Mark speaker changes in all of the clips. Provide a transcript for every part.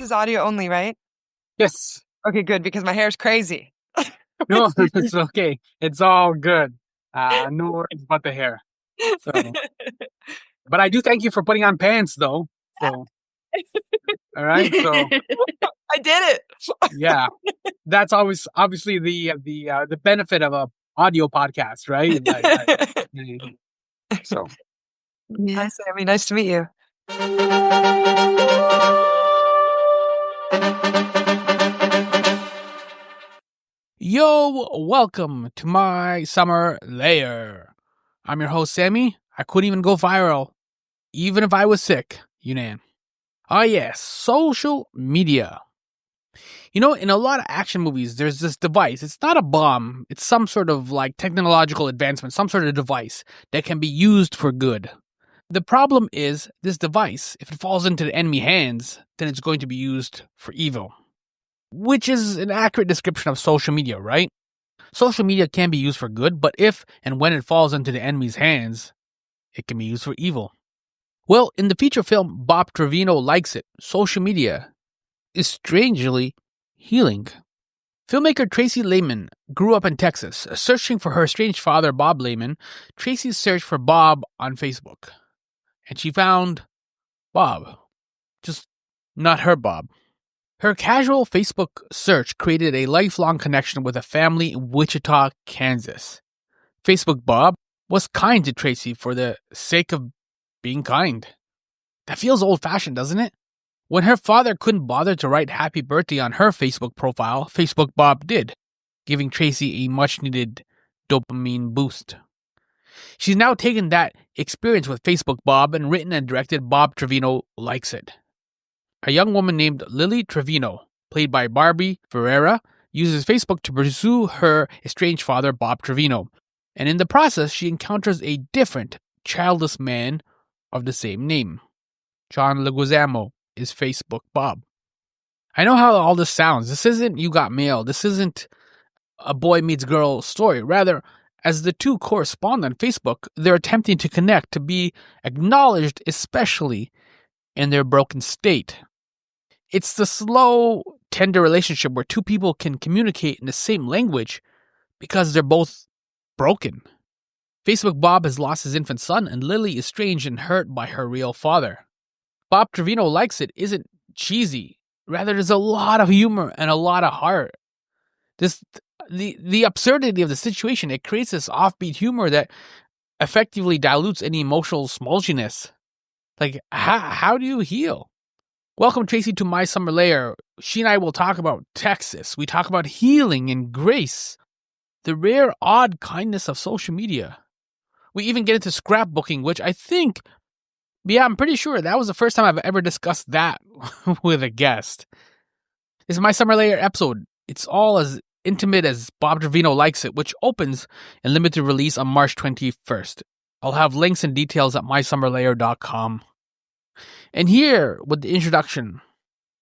Speaker 1: is audio only, right?
Speaker 2: Yes.
Speaker 1: Okay, good, because my hair's crazy.
Speaker 2: No, it's okay. It's all good. No worries about the hair. So, but I do thank you for putting on pants, though. So, all right. So,
Speaker 1: I did it.
Speaker 2: yeah, that's always obviously the benefit of a audio podcast, right? So,
Speaker 1: Hi, Sammy. Nice to meet you.
Speaker 2: yo, welcome to My Summer Lair. I'm your host, Sammy. I couldn't even go viral, even if I was sick, Younan. Ah, yes, social media. You know, in a lot of action movies, there's this device. It's not a bomb. It's some sort of like technological advancement, some sort of device that can be used for good. The problem is this device, if it falls into the enemy hands, then it's going to be used for evil. Which is an accurate description of social media, right? Social media can be used for good, but if and when it falls into the enemy's hands, it can be used for evil. Well, in the feature film Bob Trevino Likes It, social media is strangely healing. Filmmaker Tracie Laymon grew up in Texas. Searching for her estranged father, Bob Laymon, Tracie searched for Bob on Facebook. And she found Bob. Just not her Bob. Her casual Facebook search created a lifelong connection with a family in Wichita, Kansas. Facebook Bob was kind to Tracie for the sake of being kind. That feels old-fashioned, doesn't it? When her father couldn't bother to write happy birthday on her Facebook profile, Facebook Bob did, giving Tracie a much-needed dopamine boost. She's now taken that experience with Facebook Bob and written and directed Bob Trevino Likes It. A young woman named Lily Trevino, played by Barbie Ferreira, uses Facebook to pursue her estranged father, Bob Trevino, and in the process, she encounters a different, childless man of the same name. John Leguizamo is Facebook Bob. I know how all this sounds. This isn't You Got Mail. This isn't a boy meets girl story. Rather, as the two correspond on Facebook, they're attempting to connect, to be acknowledged, especially in their broken state. It's the slow, tender relationship where two people can communicate in the same language because they're both broken. Facebook Bob has lost his infant son, and Lily is estranged and hurt by her real father. Bob Trevino Likes It isn't cheesy. Rather, there's a lot of humor and a lot of heart. The absurdity of the situation, it creates this offbeat humor that effectively dilutes any emotional smudginess. Like, how do you heal? Welcome, Tracie, to My Summer Lair. She and I will talk about Texas. We talk about healing and grace. The rare, odd kindness of social media. We even get into scrapbooking, which I think, I'm pretty sure that was the first time I've ever discussed that with a guest. This is My Summer Lair episode. It's all as intimate as Bob Trevino Likes It, which opens in limited release on March 21st. I'll have links and details at mysummerlair.com. And here, with the introduction,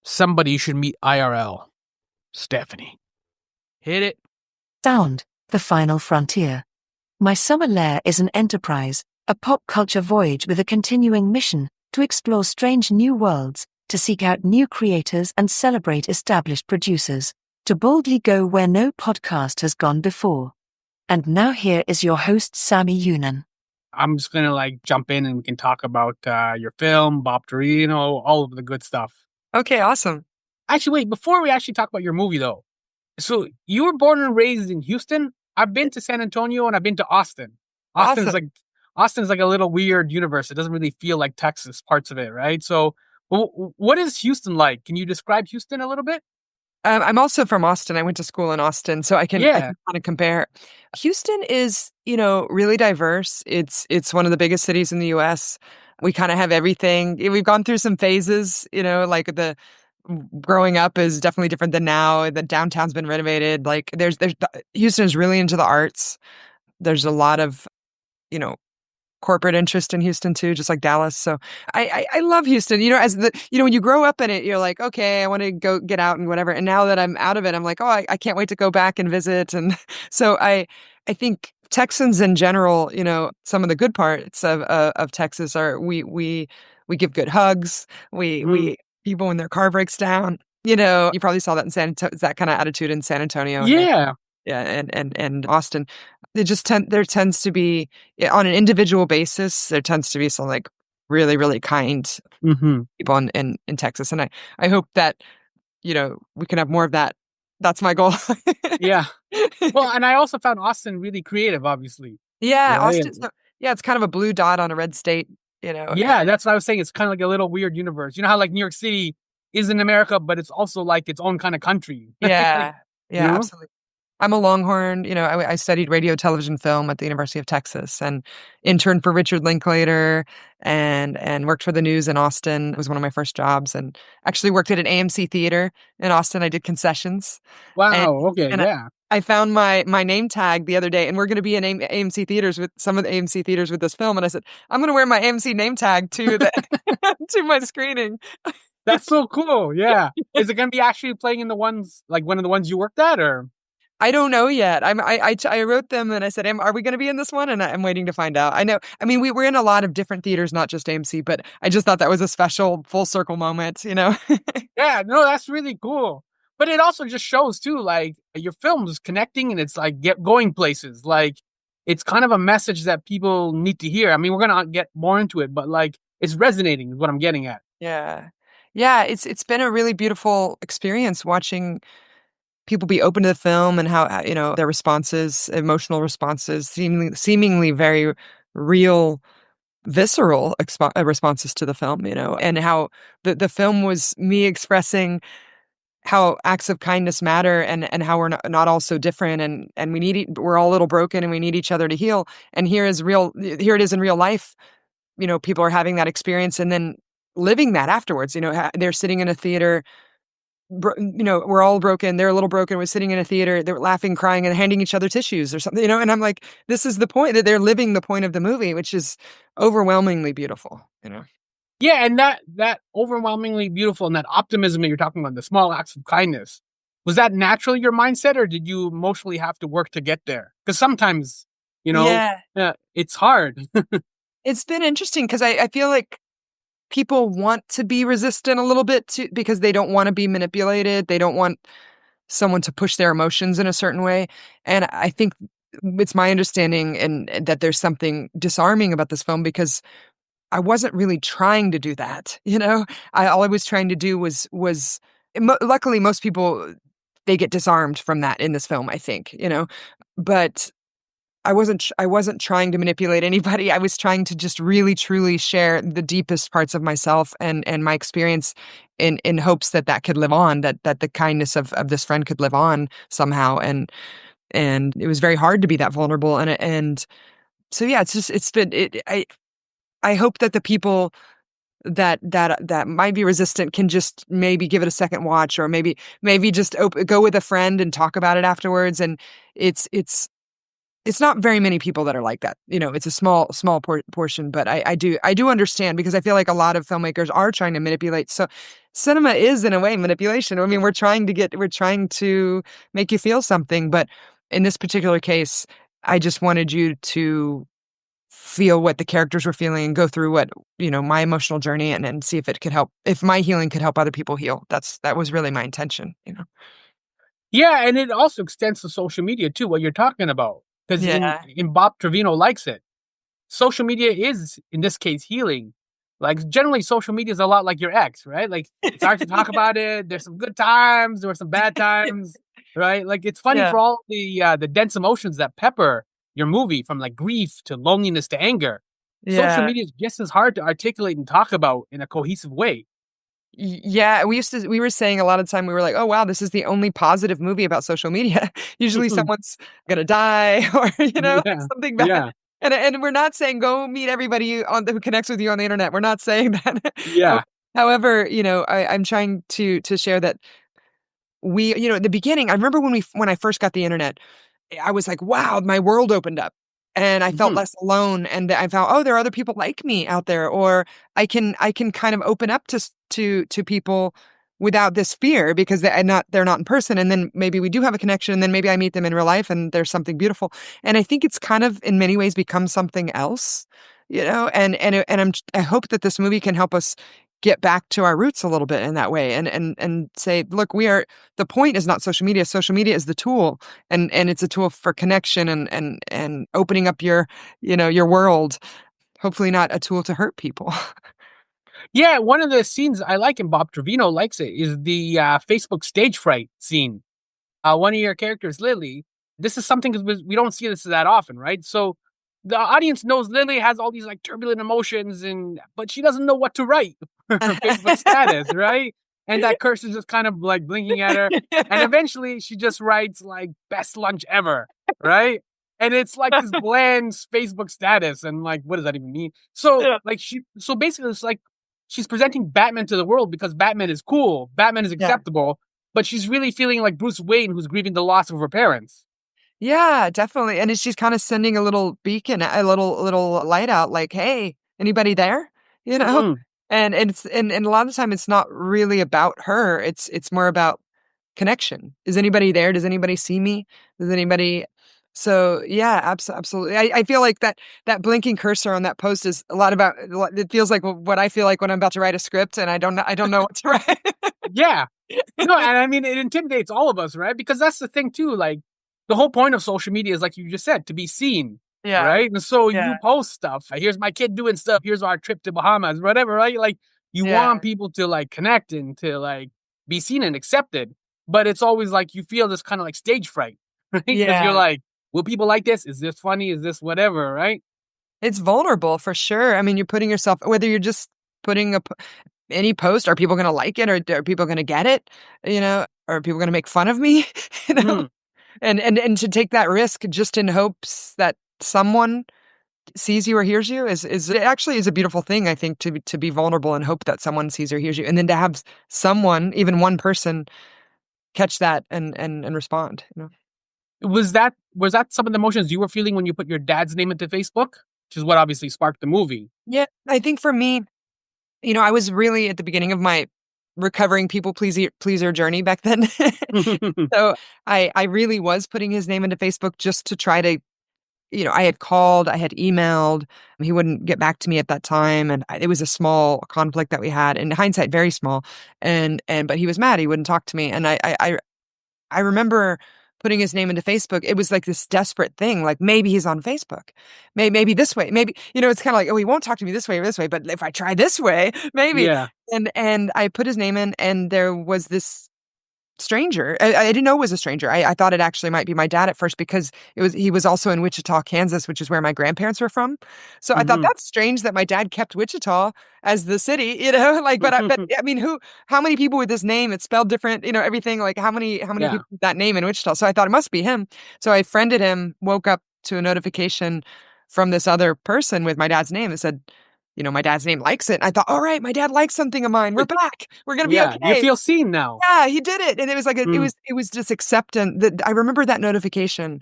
Speaker 2: somebody you should meet IRL. Stephanie. Hit it.
Speaker 3: Sound, the final frontier. My Summer Lair is an enterprise, a pop culture voyage with a continuing mission to explore strange new worlds, to seek out new creators and celebrate established producers, to boldly go where no podcast has gone before. And now here is your host, Sammy Younan.
Speaker 2: I'm just going to jump in and we can talk about your film, Bob Trevino, all of the good stuff.
Speaker 1: Okay, awesome.
Speaker 2: Actually, wait, before we actually talk about your movie though. So you were born and raised in Houston. I've been to San Antonio and I've been to Austin. Austin's like a little weird universe. It doesn't really feel like Texas, parts of it, right? So what is Houston like? Can you describe Houston a little bit?
Speaker 1: I'm also from Austin. I went to school in Austin, so I can kind of compare. Houston is, really diverse. It's one of the biggest cities in the U.S. We kind of have everything. We've gone through some phases, like the growing up is definitely different than now. The downtown's been renovated. Like there's Houston is really into the arts. There's a lot of, corporate interest in Houston too, just like Dallas. So I love Houston. When you grow up in it, you're like, okay, I want to go get out and whatever. And now that I'm out of it, I'm like, oh, I can't wait to go back and visit. And so I think Texans in general, some of the good parts of Texas are we give good hugs. We people when their car breaks down. You probably saw that in that kind of attitude in San Antonio and
Speaker 2: Yeah.
Speaker 1: yeah, and Austin. There tends to be on an individual basis, there tends to be some like really, really kind
Speaker 2: Mm-hmm.
Speaker 1: people in Texas. And I hope that, we can have more of that. That's my goal.
Speaker 2: Yeah. Well, and I also found Austin really creative, obviously.
Speaker 1: Yeah,
Speaker 2: Right?
Speaker 1: Austin. So, yeah, it's kind of a blue dot on a red state,
Speaker 2: Yeah, that's what I was saying. It's kind of like a little weird universe. You know how like New York City is in America, but it's also like its own kind of country. Like,
Speaker 1: Yeah,
Speaker 2: you
Speaker 1: yeah,
Speaker 2: know?
Speaker 1: absolutely. I'm a Longhorn. I studied radio, television, film at the University of Texas, and interned for Richard Linklater, and worked for the news in Austin. It was one of my first jobs, and actually worked at an AMC theater in Austin. I did concessions, and
Speaker 2: Wow. Okay.
Speaker 1: and
Speaker 2: Yeah.
Speaker 1: I found my name tag the other day, and we're going to be in AMC theaters with some of the AMC theaters with this film, and I said I'm going to wear my AMC name tag to the to my screening.
Speaker 2: That's so cool. Yeah. Is it going to be actually playing in the ones like one of the ones you worked at, or?
Speaker 1: I don't know yet. I wrote them and I said, Are we going to be in this one?" And I'm waiting to find out. I know. I mean, we're in a lot of different theaters, not just AMC, but I just thought that was a special full circle moment.
Speaker 2: Yeah. No, that's really cool. But it also just shows too, like your film's connecting and it's like going places. Like it's kind of a message that people need to hear. I mean, we're gonna get more into it, but like it's resonating is what I'm getting at.
Speaker 1: Yeah, yeah. It's been a really beautiful experience watching people be open to the film and how their responses, emotional responses, seemingly very real, visceral responses to the film. And how the film was me expressing how acts of kindness matter, and how we're not all so different, and we're all a little broken and we need each other to heal. And here it is in real life. People are having that experience and then living that afterwards. They're sitting in a theater. We're all broken. They're a little broken. We're sitting in a theater. They're laughing, crying, and handing each other tissues or something. And I'm like, this is the point, that they're living the point of the movie, which is overwhelmingly beautiful.
Speaker 2: Yeah, and that overwhelmingly beautiful and that optimism that you're talking about, the small acts of kindness, was that naturally your mindset, or did you emotionally have to work to get there? Because sometimes,
Speaker 1: Yeah,
Speaker 2: it's hard.
Speaker 1: it's been interesting because I feel like people want to be resistant a little bit because they don't want to be manipulated. They don't want someone to push their emotions in a certain way. And I think it's my understanding and that there's something disarming about this film because I wasn't really trying to do that. All I was trying to do was luckily most people, they get disarmed from that in this film, I think, but I wasn't trying to manipulate anybody. I was trying to just really truly share the deepest parts of myself and my experience in hopes that could live on, that the kindness of this friend could live on somehow. And it was very hard to be that vulnerable. And so, yeah, it's been, I hope that the people that might be resistant can just maybe give it a second watch, or maybe just go with a friend and talk about it afterwards. And it's not very many people that are like that. It's a small portion, but I do understand, because I feel like a lot of filmmakers are trying to manipulate. So cinema is in a way manipulation. I mean, we're trying to make you feel something, but in this particular case, I just wanted you to feel what the characters were feeling and go through my emotional journey, and see if it could help, if my healing could help other people heal. That was really my intention.
Speaker 2: Yeah, and it also extends to social media too, what you're talking about. Because in
Speaker 1: Yeah.
Speaker 2: in Bob Trevino likes it. Social media is, in this case, healing. Like generally social media is a lot like your ex, right? Like it's hard to talk about it. There's some good times, there were some bad times, right? Like it's funny
Speaker 1: Yeah.
Speaker 2: for all the dense emotions that pepper your movie, from like grief to loneliness to anger. Social
Speaker 1: Yeah.
Speaker 2: media is just as hard to articulate and talk about in a cohesive way.
Speaker 1: Yeah, we were saying a lot of the time, we were like, "Oh, wow, this is the only positive movie about social media." Usually someone's gonna die or,
Speaker 2: Yeah.
Speaker 1: something bad.
Speaker 2: Yeah.
Speaker 1: And we're not saying go meet everybody who connects with you on the internet. We're not saying that. How
Speaker 2: Yeah.
Speaker 1: however, I'm trying to share that at the beginning, I remember when I first got the internet, I was like, "Wow, my world opened up." And I felt
Speaker 2: Mhm.
Speaker 1: less alone, and I found, "Oh, there are other people like me out there," or I can kind of open up to people without this fear, because they're not in person, and then maybe we do have a connection, and then maybe I meet them in real life and there's something beautiful. And I think it's kind of in many ways become something else, and I hope that this movie can help us get back to our roots a little bit in that way and say, look, the point is not social media. Social media is the tool, and it's a tool for connection and opening up your world. Hopefully not a tool to hurt people.
Speaker 2: Yeah, one of the scenes I like, and Bob Trevino likes it, is the Facebook stage fright scene. One of your characters, Lily, this is something because we don't see this that often, right? So the audience knows Lily has all these like turbulent emotions, but she doesn't know what to write for her Facebook status, right? And that curse is just kind of like blinking at her, and eventually she just writes like "best lunch ever," right? And it's like this bland Facebook status, and like, what does that even mean? So
Speaker 1: Yeah.
Speaker 2: like so basically, it's like she's presenting Batman to the world because Batman is cool, Batman is
Speaker 1: Yeah.
Speaker 2: acceptable, but she's really feeling like Bruce Wayne, who's grieving the loss of her parents.
Speaker 1: Yeah, definitely. And she's kind of sending a little beacon, a little light out, like, "Hey, anybody there?" You know?
Speaker 2: Mhm.
Speaker 1: And a lot of the time it's not really about her. It's more about connection. Is anybody there? Does anybody see me? Does anybody So yeah, absolutely. I feel like that blinking cursor on that post is a lot about it feels like what I feel like when I'm about to write a script and I don't know what to write.
Speaker 2: Yeah. No, and I mean, it intimidates all of us, right? Because that's the thing too. Like, the whole point of social media is, like you just said, to be seen,
Speaker 1: Yeah.
Speaker 2: right? And so
Speaker 1: Yeah.
Speaker 2: you post stuff. Here's my kid doing stuff. Here's our trip to Bahamas, whatever, right? Like, you
Speaker 1: Yeah.
Speaker 2: want people to like connect and to like be seen and accepted. But it's always like you feel this kind of like stage fright, right? Because you're
Speaker 1: Yeah.
Speaker 2: like, will people like this? Is this funny? Is this whatever, right?
Speaker 1: It's vulnerable for sure. I mean, you're putting yourself whether you're just putting any post, are people gonna like it or are people gonna get it? Are people gonna make fun of me? You know?
Speaker 2: Mhm.
Speaker 1: And to take that risk just in hopes that someone sees you or hears you is it actually is a beautiful thing, I think, to be vulnerable and hope that someone sees or hears you, and then to have someone, even one person, catch that and respond, you know?
Speaker 2: Was that some of the emotions you were feeling when you put your dad's name into Facebook? Which is what obviously sparked the movie.
Speaker 1: Yeah, I think for me, I was really at the beginning of my recovering people pleaser journey back then. So, I really was putting his name into Facebook just to try to I had called, I had emailed, he wouldn't get back to me at that time, and it was a small conflict that we had, in hindsight, very small, but he was mad, he wouldn't talk to me, and I remember putting his name into Facebook. It was like this desperate thing, like, maybe he's on Facebook. Maybe this way, maybe it's kinda like, "Oh, he won't talk to me this way or this way, but if I try this way, maybe."
Speaker 2: Yeah.
Speaker 1: And I put his name in, and there was this stranger. I didn't know it was a stranger. I thought it actually might be my dad at first because he was also in Wichita, Kansas, which is where my grandparents were from. So I thought
Speaker 2: Mhm.
Speaker 1: that's strange that my dad kept Wichita as the city, like, but I mean, how many people with this name? It's spelled different, everything. Like, how many
Speaker 2: Yeah.
Speaker 1: people with that name in Wichita? So I thought it must be him. So I friended him, woke up to a notification from this other person with my dad's name that said, my dad's name likes it. And I thought, all right, my dad likes something of mine. We're back. We're gonna be
Speaker 2: Yeah, you
Speaker 1: okay.
Speaker 2: feel seen now.
Speaker 1: Yeah, he did it, and it was like
Speaker 2: Mm,
Speaker 1: it was just acceptance. That I remember that notification,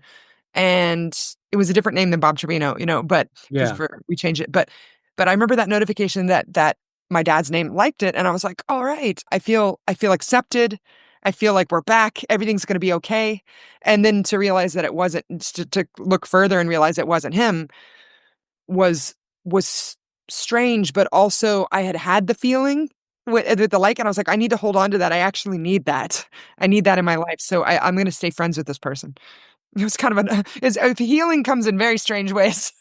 Speaker 1: and it was a different name than Bob Trevino, but because
Speaker 2: yeah.
Speaker 1: we changed it, but I remember that notification that my dad's name liked it, and I was like, "All right, I feel accepted. I feel like we're back. Everything's gonna be okay." And then to realize that it wasn't, to look further and realize it wasn't him was strange, but also I had the feeling with the like, and I was like, "I need to hold on to that. I actually need that. I need that in my life, so I'm gonna stay friends with this person." It was kind of an healing comes in very strange ways.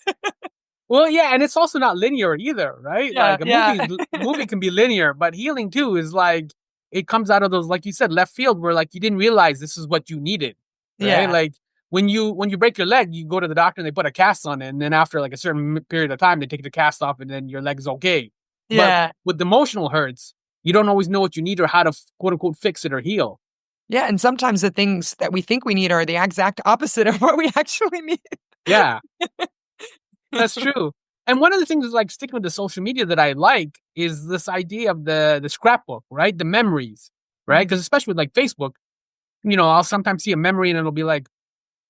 Speaker 2: Well, yeah, and it's also not linear either, right?
Speaker 1: Yeah,
Speaker 2: Like a
Speaker 1: yeah.
Speaker 2: movie can be linear, but healing too is like it comes out of those, like you said, left field where like you didn't realize this is what you needed, right?
Speaker 1: Yeah,
Speaker 2: Like when you break your leg, you go to the doctor and they put a cast on it, and then after like a certain period of time, they take the cast off, and then your leg's okay. But
Speaker 1: yeah.
Speaker 2: with the emotional hurts, you don't always know what you need or how to quote unquote fix it or heal.
Speaker 1: Yeah, and sometimes the things that we think we need are the exact opposite of what we actually need.
Speaker 2: Yeah. That's true. And one of the things is like sticking with the social media that I like is this idea of the scrapbook, right? The memories, right?
Speaker 1: Mhm.
Speaker 2: Because especially with like Facebook, I'll sometimes see a memory and it'll be like,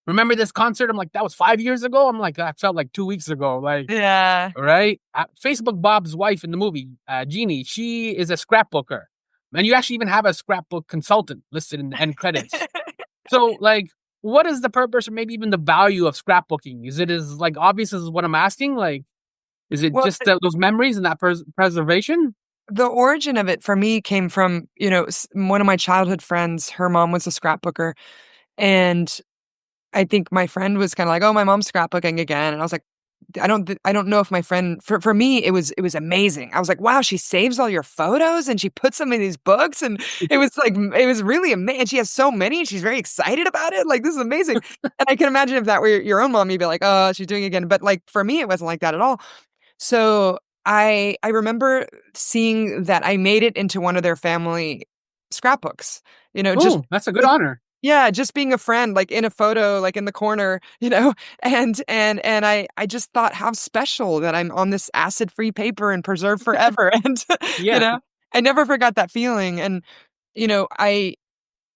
Speaker 2: remember this concert? I'm like, that was 5 years ago. I'm like, that felt like 2 weeks ago. Like,
Speaker 1: Yeah.
Speaker 2: right? Facebook Bob's wife in the movie, Jeannie, she is a scrapbooker. And you actually even have a scrapbook consultant listed in the end credits. So, like, what is the purpose or maybe even the value of scrapbooking? Is it as like obvious as what I'm asking? Like, is it
Speaker 1: Well,
Speaker 2: just those memories and that preservation?
Speaker 1: the origin of it for me came from, one of my childhood friends, her mom was a scrapbooker, and I think my friend was kinda like, "Oh, my mom's scrapbooking again," and I was like, I don't know if my friend for me, it was amazing. I was like, "Wow, she saves all your photos and she puts them in these books," and it was like it was really amazing. She has so many, and she's very excited about it, like, "This is amazing." And I can imagine if that were your own mom, you'd be like, "Oh, she's doing it again," but, like, for me, it wasn't like that at all. So, I remember seeing that I made it into one of their family scrapbooks, just
Speaker 2: Oh, that's a good honor.
Speaker 1: yeah, just being a friend, like, in a photo, like, in the corner, and I just thought how special that I'm on this acid-free paper and preserved forever, and, you
Speaker 2: Yeah.
Speaker 1: know, I never forgot that feeling, and, I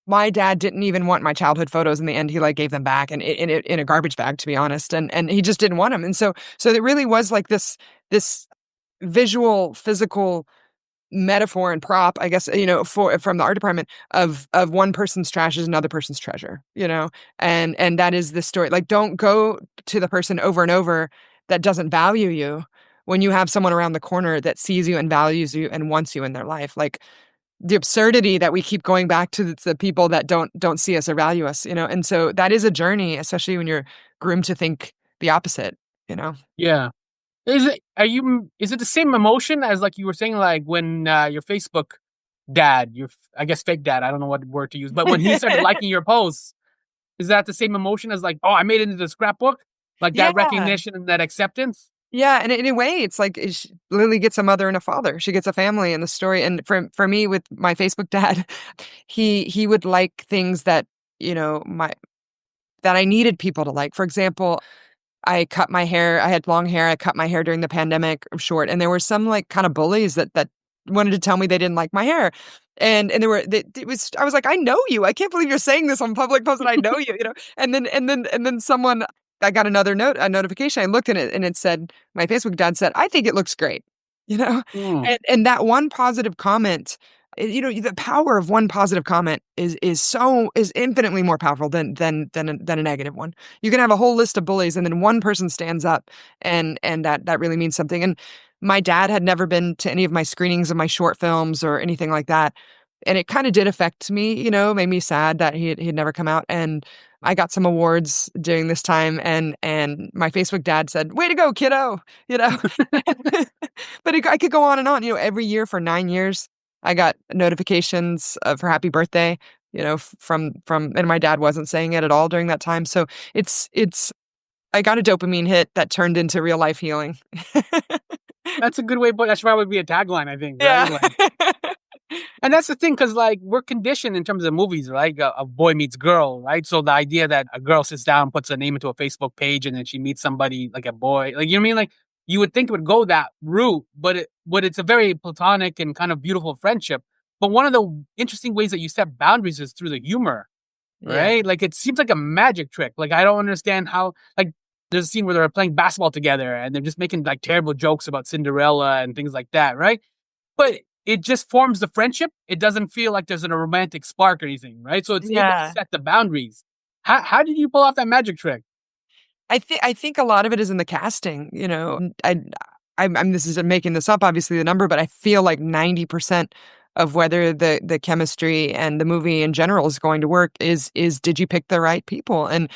Speaker 1: my dad didn't even want my childhood photos in the end, he, like, gave them back and in a garbage bag, to be honest, and he just didn't want them, and so it really was like this visual, physical metaphor and prop, I guess, for from the art department of one person's trash is another person's treasure, and that is the story. Like, don't go to the person over and over that doesn't value you when you have someone around the corner that sees you and values you and wants you in their life. Like the absurdity that we keep going back to the people that don't see us or value us, and so that is a journey, especially when you're groomed to think the opposite, you know.
Speaker 2: Yeah. Is it the same emotion as like you were saying, like when your Facebook dad, I guess fake dad, I don't know what word to use, but when he started liking your posts, is that the same emotion as like, oh, I made it into the scrapbook? Like that
Speaker 1: Yeah.
Speaker 2: recognition and that acceptance?
Speaker 1: Yeah, and in a way, it's like Lily gets a mother and a father. She gets a family in the story, and for me, with my Facebook dad, he would like things that, my that I needed people to like. For example, I cut my hair. I had long hair. I cut my hair during the pandemic short, and there were some, like, kinda bullies that wanted to tell me they didn't like my hair. And there were it was I was like, "I know you. I can't believe you're saying this on public post and I know you," you know? And then someone I got a notification. I looked at it and it said my Facebook dad said, "I think it looks great." You know?
Speaker 2: Mm,
Speaker 1: And that one positive comment, the power of one positive comment is infinitely more powerful than a negative one. You can have a whole list of bullies and then one person stands up and that really means something. And my dad had never been to any of my screenings of my short films or anything like that. And it kind of did affect me, made me sad that he had never come out. And I got some awards during this time and my Facebook dad said, "Way to go, kiddo," you know. But I could go on and on, every year for 9 years. I got notifications for happy birthday, from and my dad wasn't saying it at all during that time. So it's I got a dopamine hit that turned into real life healing.
Speaker 2: that's a good way, but that should probably be a tagline, I think, right?
Speaker 1: Yeah.
Speaker 2: Like, and that's the thing, because like we're conditioned in terms of movies, right? A boy meets girl, right? So the idea that a girl sits down, puts a name into a Facebook page, and then she meets somebody like a boy, like, you know what I mean? Like you would think it would go that route, but it's a very platonic and kind of beautiful friendship. But one of the interesting ways that you set boundaries is through the humor,
Speaker 1: Yeah.
Speaker 2: right? Like it seems like a magic trick. Like I don't understand how. Like there's a scene where they're playing basketball together and they're just making like terrible jokes about Cinderella and things like that, right? But it just forms the friendship. It doesn't feel like there's a romantic spark or anything, right? So it's able to
Speaker 1: Yeah.
Speaker 2: set the boundaries. How did you pull off that magic trick?
Speaker 1: I think a lot of it is in the casting, I'm this is making this up, obviously, the number, but I feel like 90% of whether the chemistry and the movie in general is going to work is did you pick the right people? And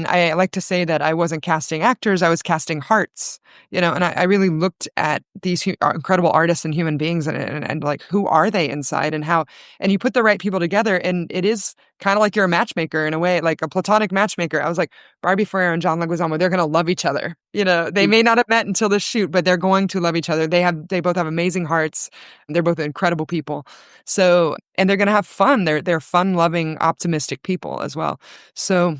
Speaker 1: I like to say that I wasn't casting actors, I was casting hearts, and I really looked at these incredible artists and human beings and like, who are they inside and how, and you put the right people together, and it is kind of like you're a matchmaker in a way, like a platonic matchmaker. I was like, Barbie Ferrer and John Leguizamo, they're gonna love each other. They
Speaker 2: Mm.
Speaker 1: may not have met until the shoot, but they're going to love each other. They both have amazing hearts. They're both incredible people. So, and they're gonna have fun. They're fun-loving, optimistic people as well. So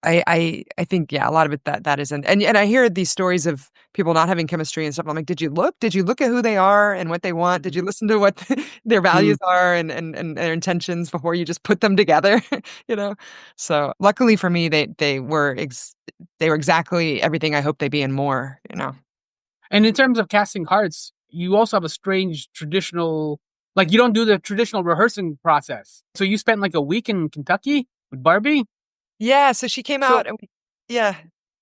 Speaker 1: I think, yeah, a lot of it that isn't, and I hear these stories of people not having chemistry and stuff. I'm like, did you look? Did you look at who they are and what they want? Did you listen to what their values
Speaker 2: Mm.
Speaker 1: are and their intentions before you just put them together? You know? So luckily for me, they were exactly everything I hoped they'd be and more, you know?
Speaker 2: And in terms of casting hearts, you also have a strange traditional, like you don't do the traditional rehearsing process. So you spent like a week in Kentucky with Barbie.
Speaker 1: Yeah, so she came
Speaker 2: So
Speaker 1: out and yeah.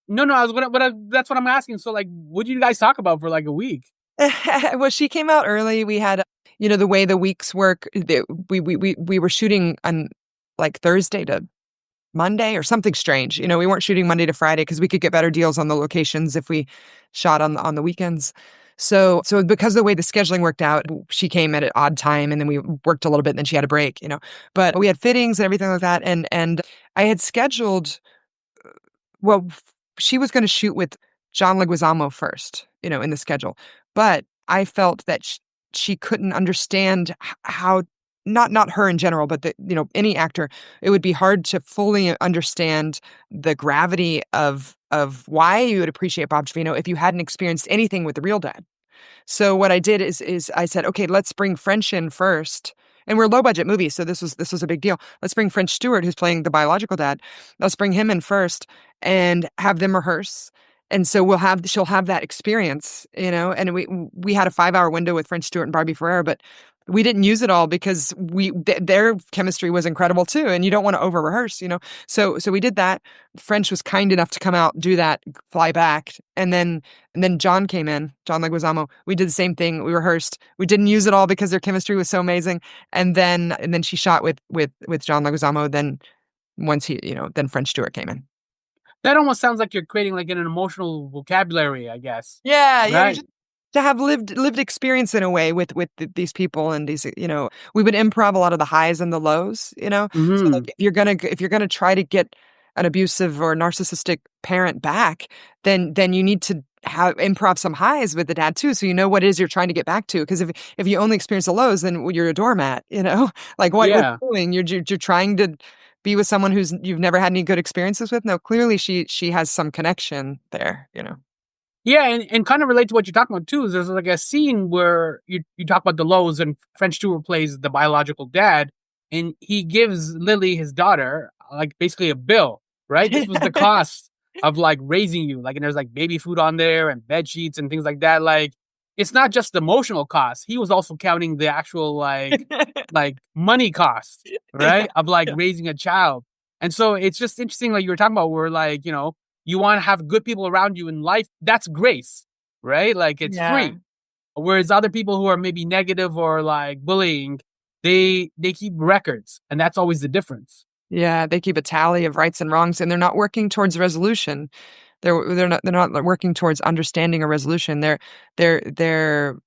Speaker 2: no, I was gonna, that's what I'm asking. So like, what did you guys talk about for like a week?
Speaker 1: Well, she came out early. We had, the way the weeks work, we were shooting on like Thursday to Monday or something strange. We weren't shooting Monday to Friday because we could get better deals on the locations if we shot on the weekends. So because of the way the scheduling worked out, she came at an odd time, and then we worked a little bit, and then she had a break. But we had fittings and everything like that, and I had scheduled. Well, she was going to shoot with John Leguizamo first, in the schedule, but I felt that she couldn't understand how, not her in general, but any actor, it would be hard to fully understand the gravity of why you would appreciate Bob Trevino if you hadn't experienced anything with the real dad. So what I did is I said, okay, let's bring French in first. And we're a low budget movie, so this was a big deal. Let's bring French Stewart, who's playing the biological dad. Let's bring him in first and have them rehearse. And so she'll have that experience, And we had a 5-hour window with French Stewart and Barbie Ferrer, but we didn't use it all because their chemistry was incredible too, and you don't want to over rehearse. So we did that. French was kind enough to come out, do that, fly back, and then John came in, John Leguizamo. We did the same thing. We rehearsed. We didn't use it all because their chemistry was so amazing. And then she shot with John Leguizamo. Then once then French Stewart came in.
Speaker 2: That almost sounds like you're creating like an emotional vocabulary, I guess.
Speaker 1: Yeah,
Speaker 2: Right?
Speaker 1: just to have lived experience in a way with these people, and these, we would improv a lot of the highs and the lows. So
Speaker 2: Mm-hmm.
Speaker 1: like if you're gonna try to get an abusive or narcissistic parent back, then you need to have improv some highs with the dad too, so you know what it is you're trying to get back to. Because if you only experience the lows, then you're a doormat. Like what
Speaker 2: Yeah.
Speaker 1: you're doing, you're trying to be with someone who's you've never had any good experiences with. No, clearly she has some connection there.
Speaker 2: Yeah, and kind of relate to what you're talking about too. Is there's like a scene where you talk about the lows, and French Stewart plays the biological dad, and he gives Lily, his daughter, like basically a bill, right? This was the cost of like raising you, like, and there's like baby food on there and bed sheets and things like that. Like, it's not just the emotional cost. He was also counting the actual like money cost,
Speaker 1: Yeah.
Speaker 2: right? Of like
Speaker 1: Yeah.
Speaker 2: raising a child. And so it's just interesting, like you were talking about, where like, you want to have good people around you in life. That's grace, right? Like it's
Speaker 1: Yeah.
Speaker 2: free. Whereas other people who are maybe negative or like bullying, they keep records, and that's always the difference.
Speaker 1: Yeah, they keep a tally of rights and wrongs, and they're not working towards resolution. They're not working towards understanding a resolution. They're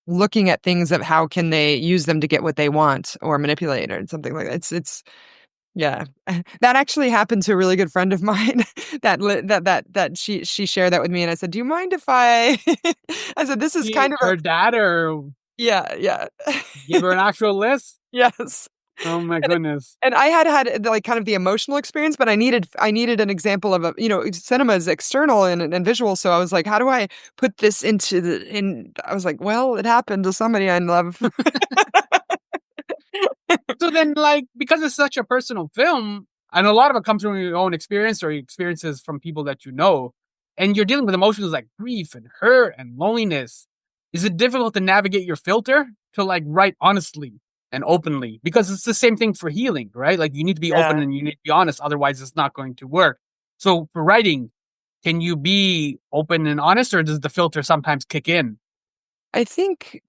Speaker 1: looking at things of how can they use them to get what they want or manipulate or something like that. It's yeah. That actually happened to a really good friend of mine that she shared that with me, and I said, "Do you mind if I?" I said, "This is kind of a
Speaker 2: Her dad or
Speaker 1: yeah, yeah,
Speaker 2: give her an actual list.
Speaker 1: yes."
Speaker 2: Oh my
Speaker 1: And
Speaker 2: goodness.
Speaker 1: and I had like kind of the emotional experience, but I needed an example of cinema is external and visual, so I was like, how do I put this into I was like, well, it happened to somebody I love.
Speaker 2: So then, like, because it's such a personal film, and a lot of it comes from your own experience or experiences from people that you know, and you're dealing with emotions like grief and hurt and loneliness, is it difficult to navigate your filter to like write honestly and openly? Because it's the same thing for healing, right? Like, you need to be open
Speaker 1: Yeah.
Speaker 2: and you need to be honest, otherwise it's not going to work. So for writing, can you be open and honest, or does the filter sometimes kick in?
Speaker 1: I think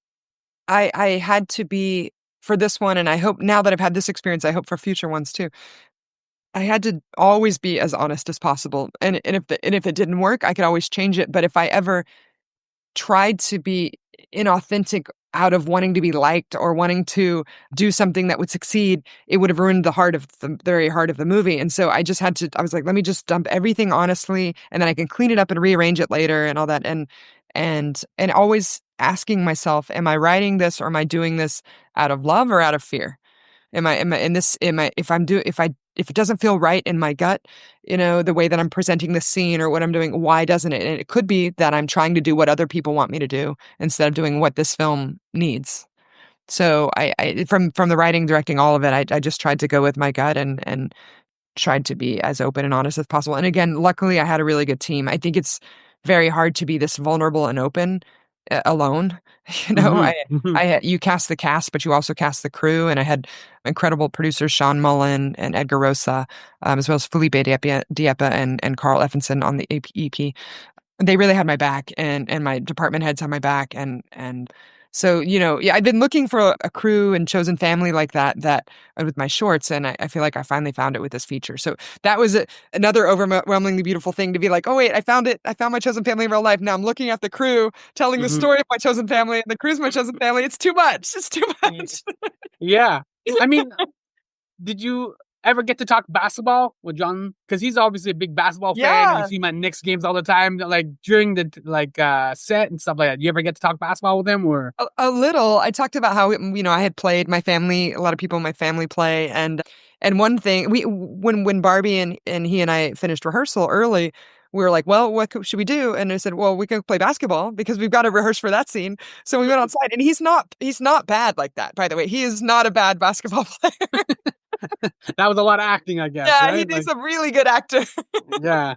Speaker 1: I had to be for this one, and I hope now that I've had this experience, I hope for future ones too. I had to always be as honest as possible, and if it didn't work, I could always change it. But if I ever tried to be inauthentic out of wanting to be liked or wanting to do something that would succeed, it would have ruined the very heart of the movie. And so I was like, let me just dump everything honestly, and then I can clean it up and rearrange it later and all that. And always asking myself, am I writing this or am I doing this out of love or out of fear? Am I in this am I if it doesn't feel right in my gut, the way that I'm presenting the scene or what I'm doing, why doesn't it? And it could be that I'm trying to do what other people want me to do instead of doing what this film needs. So I from the writing, directing, all of it, I just tried to go with my gut and tried to be as open and honest as possible. And again, luckily I had a really good team. I think it's very hard to be this vulnerable and open alone. You know, I
Speaker 2: Mm-hmm.
Speaker 1: I had you cast the cast, but you also cast the crew, and I had incredible producers Sean Mullen and Edgar Rosa, as well as Felipe Dieppe and Carl Effinson on the EP. They really had my back, and my department heads had my back, and so, yeah, I've been looking for a crew and chosen family like that with my shorts, and I feel like I finally found it with this feature. So that was another overwhelmingly beautiful thing to be like, "Oh, wait, I found it. I found my chosen family in real life. Now I'm looking at the crew, telling the
Speaker 2: Hmm.
Speaker 1: story of my chosen family, and the crew's my chosen family. It's too much. It's too much."
Speaker 2: Yeah. I mean, did you ever get to talk basketball with John? Because he's obviously a big basketball fan, and you
Speaker 1: Yeah.
Speaker 2: see him at Knicks games all the time, like during the set and stuff like that. You ever get to talk basketball with him, or?
Speaker 1: A little. I talked about how, I had played my family, a lot of people in my family play, and one thing when Barbie and he and I finished rehearsal early, we were like, "Well, what should we do?" And I said, "Well, we can play basketball because we've got to rehearse for that scene." So we went outside, and he's not bad like that, by the way. He is not a bad basketball player.
Speaker 2: That was a lot of acting, I guess,
Speaker 1: Yeah,
Speaker 2: right?
Speaker 1: he's a really good actor.
Speaker 2: Yeah.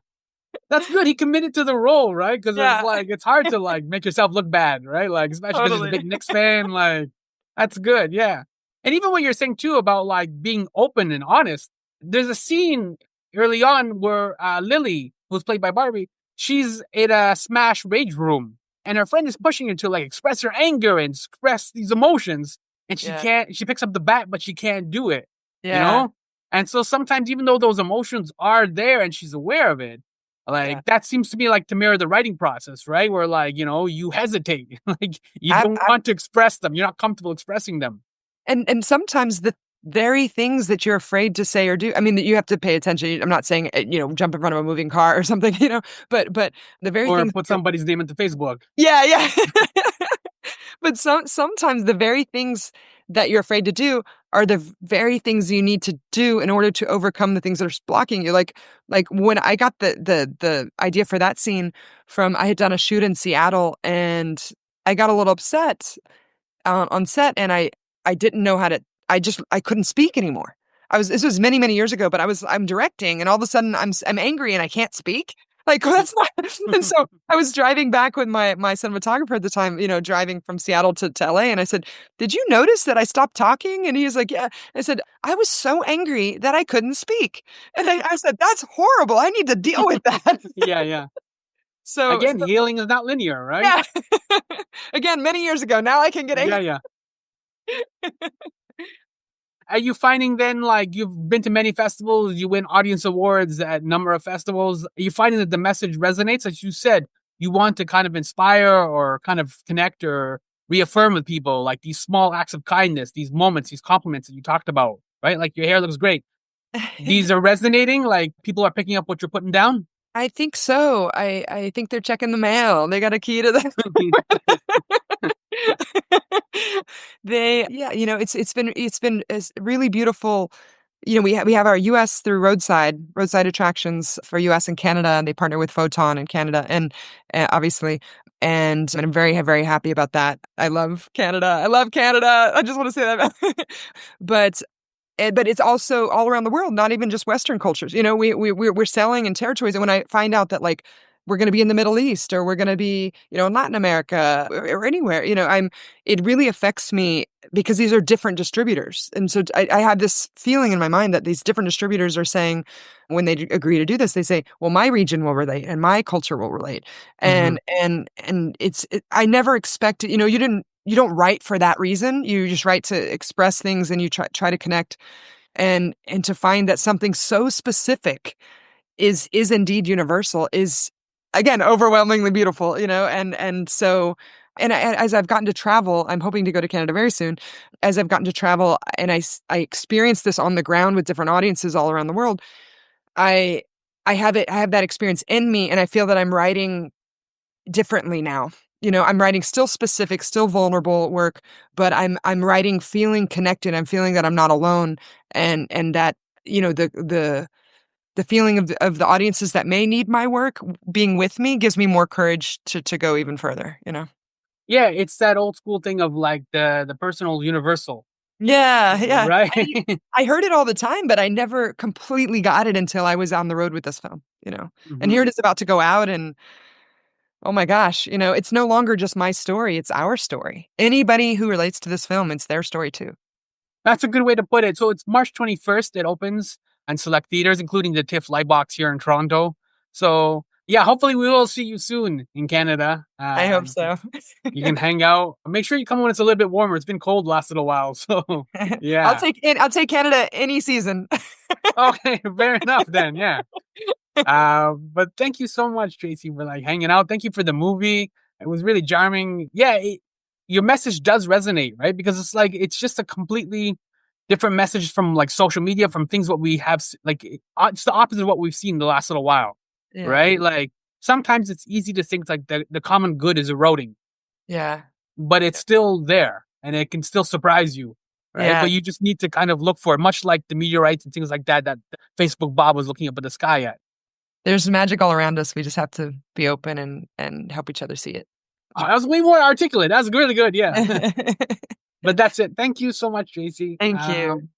Speaker 2: That's good. He committed to the role, right? Because it's
Speaker 1: Yeah,
Speaker 2: like it's hard to like make yourself look bad, right? Like especially because he's a
Speaker 1: totally.
Speaker 2: big Knicks fan. Like that's good, yeah. And even what you're saying too about like being open and honest. There's a scene early on where Lily, who's played by Barbie, she's in a smash rage room, and her friend is pushing her to like express her anger and express these emotions, and she
Speaker 1: Yeah,
Speaker 2: can't. She picks up the bat, but she can't do it. You
Speaker 1: yeah,
Speaker 2: know. And so sometimes, even though those emotions are there and she's aware of it,
Speaker 1: yeah.
Speaker 2: like, that seems to me like to mirror the writing process, right? Where like, you hesitate. Like you
Speaker 1: Ab
Speaker 2: don't want to express them. You're not comfortable expressing them.
Speaker 1: And sometimes the very things that you're afraid to say or do, I mean, that you have to pay attention. I'm not saying, jump in front of a moving car or something, but the very
Speaker 2: Or
Speaker 1: things
Speaker 2: put
Speaker 1: that
Speaker 2: somebody's name into Facebook.
Speaker 1: yeah, yeah. But sometimes the very things that you're afraid to do are the very things you need to do in order to overcome the things that are blocking you. Like when I got the idea for that scene from I had done a shoot in Seattle, and I got a little upset on set, and I didn't know how to I couldn't speak anymore. This was many, many years ago, but I'm directing, and all of a sudden I'm angry and I can't speak. Like, that's not and so I was driving back with my cinematographer at the time, driving from Seattle to LA, and I said, "Did you notice that I stopped talking?" And he was like, "Yeah." I said, "I was so angry that I couldn't speak." And I said, "That's horrible. I need to deal with that."
Speaker 2: Yeah, yeah.
Speaker 1: So
Speaker 2: Again, healing is not linear, right?
Speaker 1: yeah. Again, many years ago. Now I can get
Speaker 2: Yeah,
Speaker 1: angry.
Speaker 2: yeah. Are you finding then, like, you've been to many festivals, you win audience awards at a number of festivals. Are you finding that the message resonates? As you said, you want to kind of inspire or kind of connect or reaffirm with people, like these small acts of kindness, these moments, these compliments that you talked about, right? Like your hair looks great. These are resonating, like people are picking up what you're putting down.
Speaker 1: I think so. I think they're checking the mail. They got a key to the yeah, it's really beautiful. We have our US through roadside attractions for US and Canada, and they partner with Photon in Canada, and obviously, and I'm very, very happy about that. I love Canada. I love Canada. I just want to say that. But but it's also all around the world, not even just Western cultures. We're selling in territories, and when I find out that, like, we're gonna be in the Middle East, or we're gonna be, in Latin America, or anywhere, it really affects me because these are different distributors, and so I have this feeling in my mind that these different distributors are saying, when they agree to do this, they say, "Well, my region will relate, and my culture will relate,"
Speaker 2: Hmm.
Speaker 1: and I never expected, you don't write for that reason. You just write to express things, and you try to connect, and to find that something so specific is indeed universal is, again, overwhelmingly beautiful, and so, as I've gotten to travel, I'm hoping to go to Canada very soon. As I've gotten to travel, and I experience this on the ground with different audiences all around the world, I I have that experience in me, and I feel that I'm writing differently now. I'm writing still specific, still vulnerable work, but I'm writing feeling connected. I'm feeling that I'm not alone, and that, the feeling of the audiences that may need my work being with me gives me more courage to go even further.
Speaker 2: Yeah, it's that old school thing of like the personal universal,
Speaker 1: Yeah, yeah.
Speaker 2: right?
Speaker 1: I heard it all the time, but I never completely got it until I was on the road with this film. And
Speaker 2: Hmm.
Speaker 1: here it is about to go out, and oh my gosh, it's no longer just my story, it's our story. Anybody who relates to this film, it's their story too.
Speaker 2: That's a good way to put it. So it's March 21st. It opens and select theaters, including the TIFF Lightbox here in Toronto. So Yeah, hopefully we will see you soon in Canada.
Speaker 1: I hope so.
Speaker 2: You can hang out. Make sure you come when it's a little bit warmer. It's been cold the last little while, so yeah.
Speaker 1: I'll take Canada any season.
Speaker 2: Okay, fair enough then. Yeah. But thank you so much, Tracie, for like hanging out. Thank you for the movie. It was really charming. Yeah, your message does resonate, right? Because it's just a completely different message from like social media, from things what we have. It's the opposite of what we've seen the last little while,
Speaker 1: Yeah.
Speaker 2: right? Like sometimes it's easy to think like the common good is eroding,
Speaker 1: Yeah.
Speaker 2: but it's still there and it can still surprise you, right?
Speaker 1: Yeah.
Speaker 2: But you just need to kind of look for it, much like the meteorites and things like that Facebook Bob was looking up at the sky at.
Speaker 1: There's magic all around us. We just have to be open and help each other see it.
Speaker 2: That was way more articulate. That's really good. Yeah. But that's it. Thank you so much, Tracie.
Speaker 1: Thank you.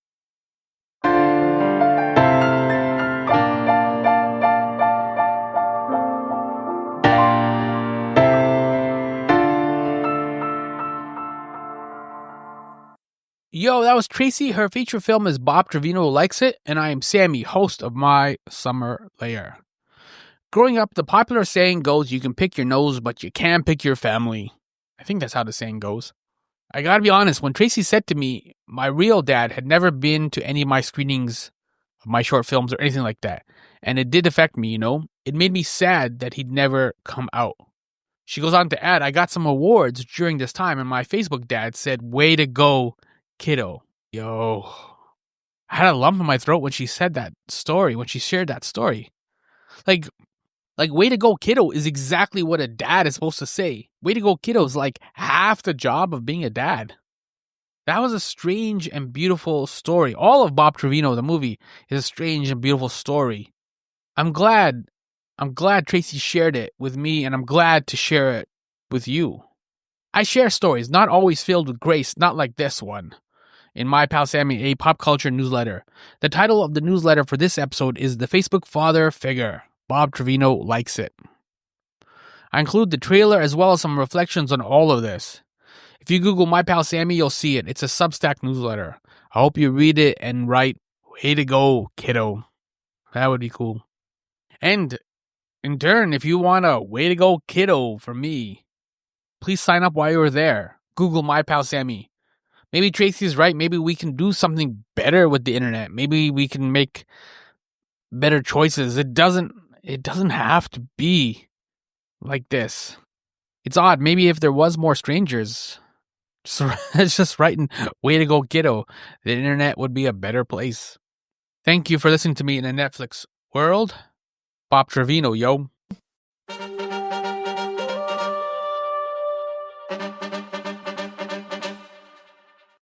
Speaker 2: Yo, that was Tracie. Her feature film is Bob Trevino Likes It, and I am Sammy, host of My Summer Lair. Growing up, the popular saying goes, you can pick your nose, but you can't pick your family. I think that's how the saying goes. I gotta be honest, when Tracie said to me, my real dad had never been to any of my screenings of my short films or anything like that, and it did affect me, It made me sad that he'd never come out. She goes on to add, I got some awards during this time, and my Facebook dad said, way to go, kiddo. Yo. I had a lump in my throat when she said that story, when she shared that story. Like, way to go, kiddo is exactly what a dad is supposed to say. Way to go, kiddo is like half the job of being a dad. That was a strange and beautiful story. All of Bob Trevino, the movie, is a strange and beautiful story. I'm glad Tracie shared it with me, and I'm glad to share it with you. I share stories, not always filled with grace, not like this one. In My Pal Sammy, a pop culture newsletter. The title of the newsletter for this episode is The Facebook Father Figure. Bob Trevino Likes It. I include the trailer as well as some reflections on all of this. If you Google My Pal Sammy, you'll see it. It's a Substack newsletter. I hope you read it and write, way to go, kiddo. That would be cool. And in turn, if you want a way to go, kiddo from me, please sign up while you're there. Google My Pal Sammy. Maybe Tracie's right. Maybe we can do something better with the internet. Maybe we can make better choices. It doesn't have to be like this. It's odd. Maybe if there was more strangers, just writing way to go, kiddo, the internet would be a better place. Thank you for listening to me in a Netflix world. Bob Trevino, yo.